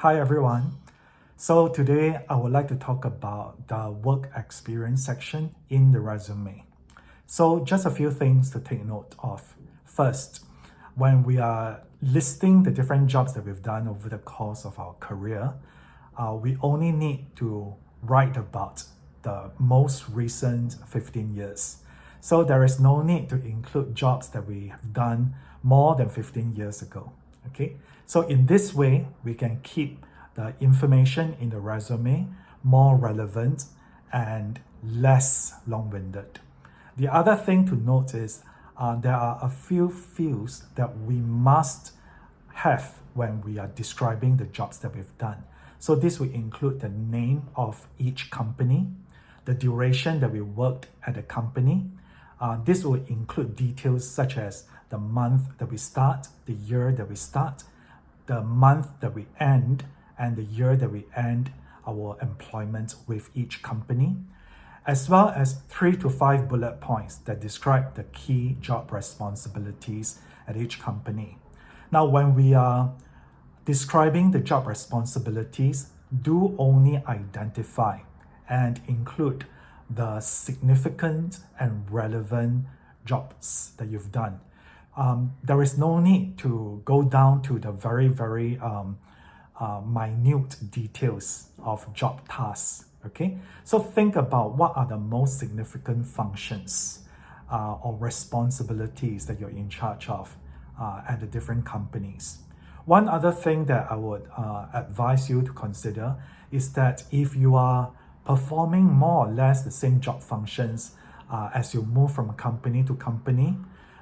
Hi everyone. So today I would like to talk about the work experience section in the resume. So just a few things to take note of. First, when we are listing the different jobs that we've done over the course of our career, we only need to write about the most recent 15 years. So there is no need to include jobs that we have done more than 15 years ago. Okay, so in this way, we can keep the information in the resume more relevant and less long-winded. The other thing to note is there are a few fields that we must have when we are describing the jobs that we've done. So this will include the name of each company, the duration that we worked at the company. This will include details such as the month that we start, the year that we start, the month that we end, and the year that we end our employment with each company, as well as 3 to 5 bullet points that describe the key job responsibilities at each company. Now, when we are describing the job responsibilities, do only identify and include the significant and relevant jobs that you've done. There is no need to go down to the very minute details of job tasks. Okay, so think about what are the most significant functions or responsibilities that you're in charge of at the different companies. One other thing that I would advise you to consider is that if you are performing more or less the same job functions as you move from company to company,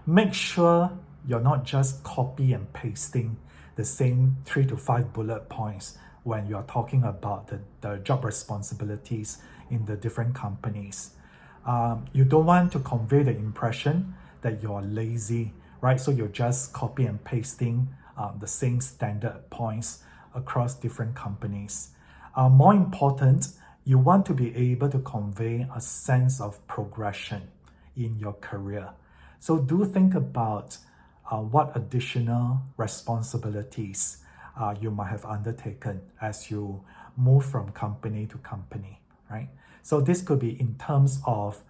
make sure you're not just copy and pasting the same 3 to 5 bullet points when you're talking about the job responsibilities in the different companies. You don't want to convey the impression that you're lazy, right? So you're just copy and pasting the same standard points across different companies. More important, you want to be able to convey a sense of progression in your career. So do think about what additional responsibilities you might have undertaken as you move from company to company, right? So this could be in terms of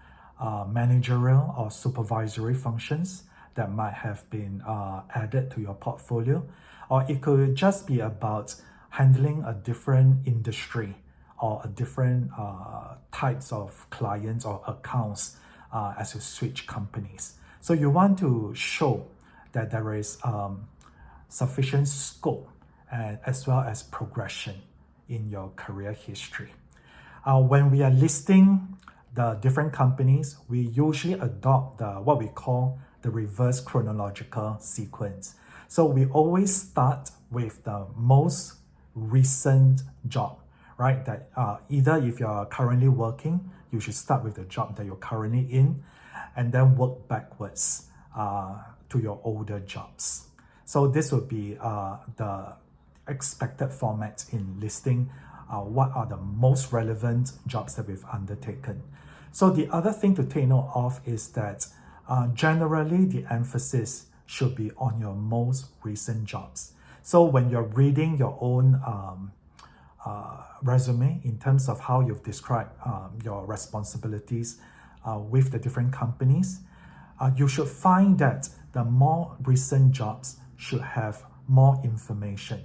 managerial or supervisory functions that might have been added to your portfolio, or it could just be about handling a different industry or a different types of clients or accounts as you switch companies. So you want to show that there is sufficient scope and as well as progression in your career history. When we are listing the different companies, we usually adopt what we call the reverse chronological sequence. So we always start with the most recent job, right? That either if you're currently working, you should start with the job that you're currently in and then work backwards to your older jobs. So this would be the expected format in listing what are the most relevant jobs that we've undertaken. So the other thing to take note of is that generally the emphasis should be on your most recent jobs. So when you're reading your own resume in terms of how you've described your responsibilities with the different companies, you should find that the more recent jobs should have more information.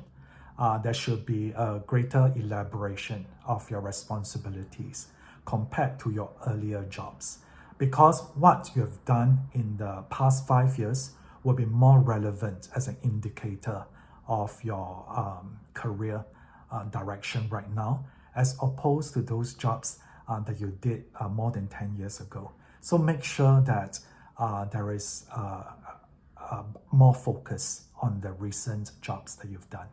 There should be a greater elaboration of your responsibilities compared to your earlier jobs, because what you have done in the past 5 years will be more relevant as an indicator of your career direction right now, as opposed to those jobs that you did more than 10 years ago. So make sure that there is more focus on the recent jobs that you've done.